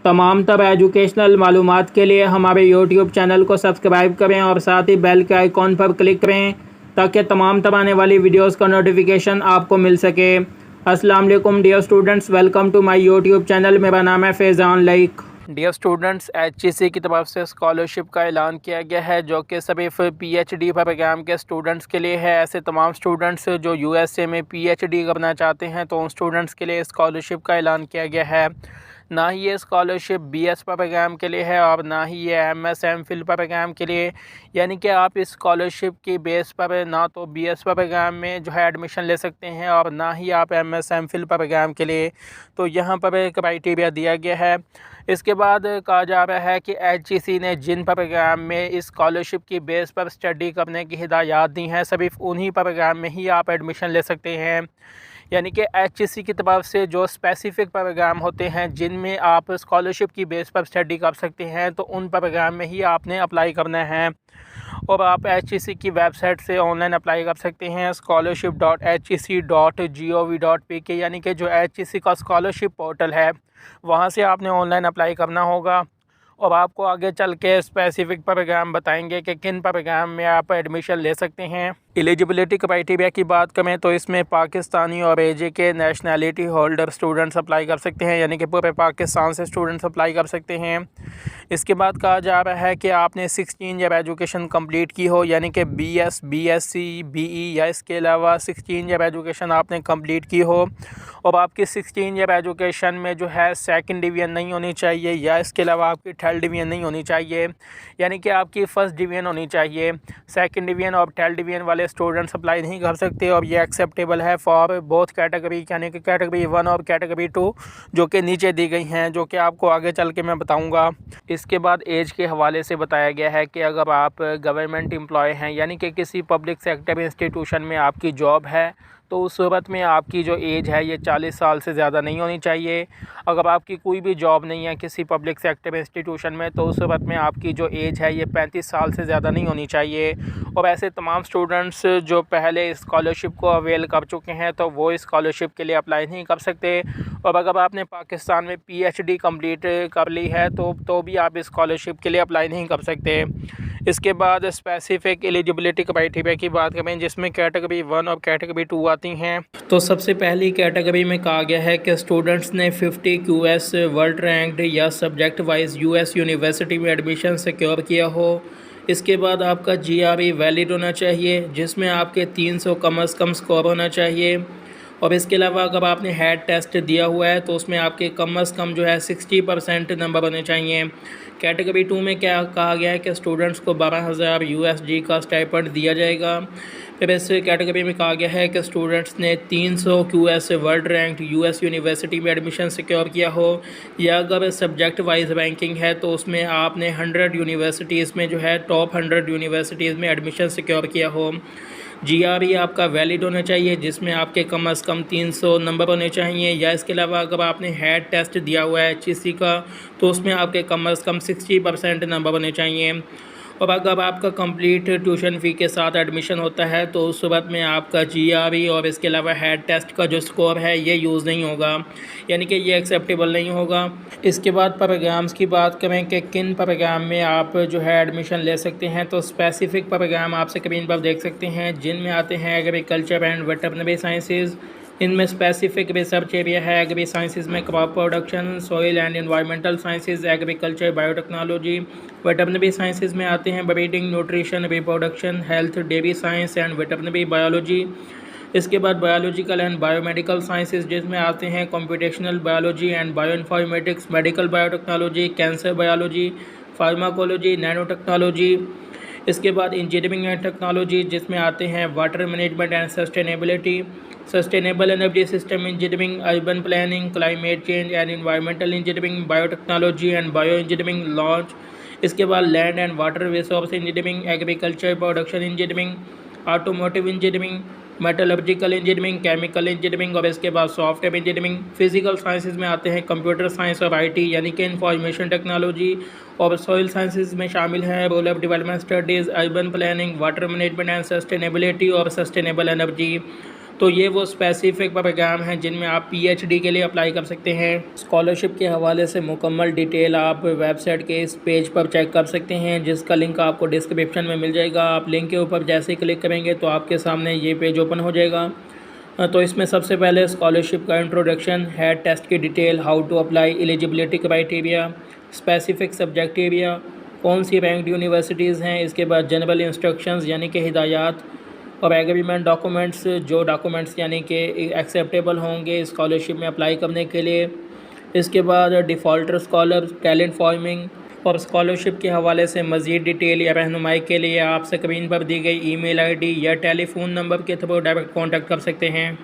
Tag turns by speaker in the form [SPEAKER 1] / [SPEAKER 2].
[SPEAKER 1] तमाम तर एजुकेशनल मालूमात के लिए हमारे यूट्यूब चैनल को सब्सक्राइब करें और साथ ही बेल के आइकॉन पर क्लिक करें ताकि तमाम तर आने वाली वीडियोस का नोटिफिकेशन आपको मिल सके। अस्सलाम वालेकुम dear students, welcome to my YouTube channel. मेरा नाम है फैज़ान लाइक। डियर स्टूडेंट्स, HEC की तरफ से स्कॉलरशिप का ऐलान किया गया है जो कि सिर्फ PhD प्रोग्राम के स्टूडेंट्स के लिए है। ऐसे तमाम स्टूडेंट्स जो USA में PhD करना चाहते हैं तो उन स्टूडेंट्स के लिए स्कॉलरशिप का ऐलान किया गया है। ना ही ये स्कॉलरशिप BS प्रोग्राम के लिए है और ना ही ये MS MPhil प्रोग्राम के लिए, यानी कि आप इस स्कॉलरशिप की बेस पर ना तो BS प्रोग्राम में जो है एडमिशन ले सकते हैं और ना ही आप MS MPhil प्रोग्राम के लिए। तो यहाँ पर क्राइटेरिया दिया गया है। इसके बाद कहा जा रहा है कि HEC ने जिन प्रोग्राम में इस स्कॉलरशिप की बेस पर स्टडी करने की हिदायत दी हैं सिर्फ उन्हीं प्रोग्राम में ही आप एडमिशन ले सकते हैं। यानी कि HEC की तरफ से जो स्पेसिफ़िक प्रोग्राम होते हैं जिनमें आप स्कॉलरशिप की बेस पर स्टडी कर सकते हैं तो उन प्रोग्राम में ही आपने अप्लाई करना है। और आप HEC की वेबसाइट से ऑनलाइन अप्लाई कर सकते हैं scholarship.hec.gov.pk, यानी कि जो HEC का स्कॉलरशिप पोर्टल है वहाँ से आपने ऑनलाइन अप्लाई करना होगा। और आपको आगे चल के स्पेसिफ़िक प्रोग्राम बताएंगे कि किन प्रोग्राम में आप एडमिशन ले सकते हैं। एलिजिबिलिटी क्राइटेरिया की बात करें तो इसमें पाकिस्तानी और AJ के नेशनैलिटी होल्डर स्टूडेंट्स अप्लाई कर सकते हैं, यानी कि पूरे पाकिस्तान से स्टूडेंट्स अप्लाई कर सकते हैं। इसके बाद कहा जा रहा है कि आपने 16 ईयर एजुकेशन कंप्लीट की हो, यानी कि BS, BSc, BE या इसके अलावा 16 ईयर एजुकेशन आपने कंप्लीट की हो और आपकी 16 ईयर एजुकेशन में जो है सेकंड डिवीज़न नहीं होनी चाहिए या इसके अलावा आपकी थर्ड डिवीज़न नहीं होनी चाहिए, यानी कि आपकी फ़र्स्ट डिवीज़न होनी चाहिए। सेकंड डिवीज़न और थर्ड डिवीज़न वाले स्टूडेंट्स अप्लाई नहीं कर सकते और ये एक्सेप्टेबल है फॉर बोथ कैटेगरी, यानी कि कैटेगरी 1 और कैटेगरी 2 जो कि नीचे दी गई हैं, जो कि आपको आगे चल के मैं बताऊँगा। इसके बाद एज के हवाले से बताया गया है कि अगर आप गवर्नमेंट एम्प्लॉय हैं, यानी कि किसी पब्लिक सेक्टर इंस्टीट्यूशन में आपकी जॉब है, तो उस सूरत में आपकी जो एज है ये 40 साल से ज़्यादा नहीं होनी चाहिए। अगर आपकी कोई भी जॉब नहीं है किसी पब्लिक सेक्टर इंस्टीट्यूशन में तो उस सूरत में आपकी जो एज है ये 35 साल से ज़्यादा नहीं होनी चाहिए। और ऐसे तमाम स्टूडेंट्स जो पहले स्कॉलरशिप को अवेल कर चुके हैं तो वो स्कॉलरशिप के लिए अप्लाई नहीं कर सकते। और अगर आपने पाकिस्तान में PhD कंप्लीट कर ली है तो भी आप स्कॉलरशिप के लिए अप्लाई नहीं कर सकते। इसके बाद स्पेसिफ़िक एलिजिबिलिटी क्राइटेरिया की बात करें जिसमें कैटेगरी 1 और कैटेगरी 2 आती हैं। तो सबसे पहली कैटेगरी में कहा गया है कि स्टूडेंट्स ने 50 QS वर्ल्ड रैंक्ड या सब्जेक्ट वाइज US यूनिवर्सिटी में एडमिशन सिक्योर किया हो। इसके बाद आपका GRE वैलिड होना चाहिए जिसमें आपके 300 कम अज़ कम स्कोर होना चाहिए। और इसके अलावा अगर आपने हेड टेस्ट दिया हुआ है तो उसमें आपके कम अज़ कम जो है 60% नंबर होने चाहिए। कैटेगरी 2 में क्या कहा गया है कि स्टूडेंट्स को 12,000 USD का स्टाइपेंड दिया जाएगा। फिर इस कैटेगरी में कहा गया है कि स्टूडेंट्स ने 300 QS world ranked US university में एडमिशन सिक्योर किया हो, या अगर सब्जेक्ट वाइज रैंकिंग है तो उसमें आपने 100 यूनिवर्सिटीज़ में जो है टॉप 100 यूनिवर्सिटीज़ में एडमिशन सिक्योर किया हो। GRE आपका वैलिड होना चाहिए जिसमें आपके कम अज़ कम 300 नंबर होने चाहिए, या इसके अलावा अगर आपने हेड टेस्ट दिया हुआ है HEC का तो उसमें आपके कम अज़ कम 60% नंबर होने चाहिए। और अगर आपका कंप्लीट ट्यूशन फ़ी के साथ एडमिशन होता है तो उस सूरत में आपका GRE और इसके अलावा हेड टेस्ट का जो स्कोर है ये यूज़ नहीं होगा, यानी कि ये एक्सेप्टेबल नहीं होगा। इसके बाद प्रोग्राम्स की बात करें कि किन प्रोग्राम में आप जो है एडमिशन ले सकते हैं, तो स्पेसिफ़िक प्रोग्राम आप स्क्रीन पर देख सकते हैं जिनमें आते हैं एग्रीकल्चर एंड वेटरनरी साइंसेज़। इनमें स्पेसिफिक रिसर्च एरिया है एग्री साइंसेज में crop production, soil and environmental sciences, agriculture, biotechnology. Veterinary sciences में आते हैं breeding, nutrition, reproduction, health, dairy science and veterinary biology. इसके बाद बायोलॉजिकल एंड बायोमेडिकल साइंसेज जिसमें आते हैं computational biology and bioinformatics, medical biotechnology, cancer biology, pharmacology, nano technology. इसके बाद इंजीनियरिंग एंड टेक्नोलॉजी जिसमें आते हैं water management and sustainability, sustainable energy system engineering, urban planning, climate change and environmental engineering, biotechnology and bio engineering launch. इसके बाद land and water resource engineering, agriculture production engineering, automotive engineering, metallurgical engineering, chemical engineering और इसके बाद software engineering. Physical sciences में आते हैं computer science और IT यानी कि इंफॉर्मेशन टेक्नोलॉजी, और सॉइल साइंसेज में शामिल हैं rural development studies, urban planning, water management and sustainability और सस्टेनेबल एनर्जी। तो ये वो स्पेसिफिक प्रोग्राम हैं जिनमें आप पीएचडी के लिए अप्लाई कर सकते हैं। स्कॉलरशिप के हवाले से मुकम्मल डिटेल आप वेबसाइट के इस पेज पर चेक कर सकते हैं, जिसका लिंक आपको डिस्क्रिप्शन में मिल जाएगा। आप लिंक के ऊपर जैसे ही क्लिक करेंगे तो आपके सामने ये पेज ओपन हो जाएगा। तो इसमें सबसे पहले स्कॉलरशिप का इंट्रोडक्शन है, टेस्ट की detail, how to apply, eligibility criteria, specific subject area, कौन सी रैंक्ड यूनिवर्सिटीज़ हैं, इसके बाद जनरल इंस्ट्रक्शंस यानी कि हिदायत, और एग्रीमेंट डॉक्यूमेंट्स, जो डॉक्यूमेंट्स यानी कि एक्सेप्टेबल होंगे स्कॉलरशिप में अप्लाई करने के लिए। इसके बाद डिफ़ॉल्टर स्कॉलर, टैलेंट फॉर्मिंग, और स्कॉलरशिप के हवाले से मज़ीद डिटेल या रहनुमाई के लिए आप स्क्रीन पर दी गई ईमेल आईडी या टेलीफोन नंबर के थ्रू डायरेक्ट कॉन्टैक्ट कर सकते हैं।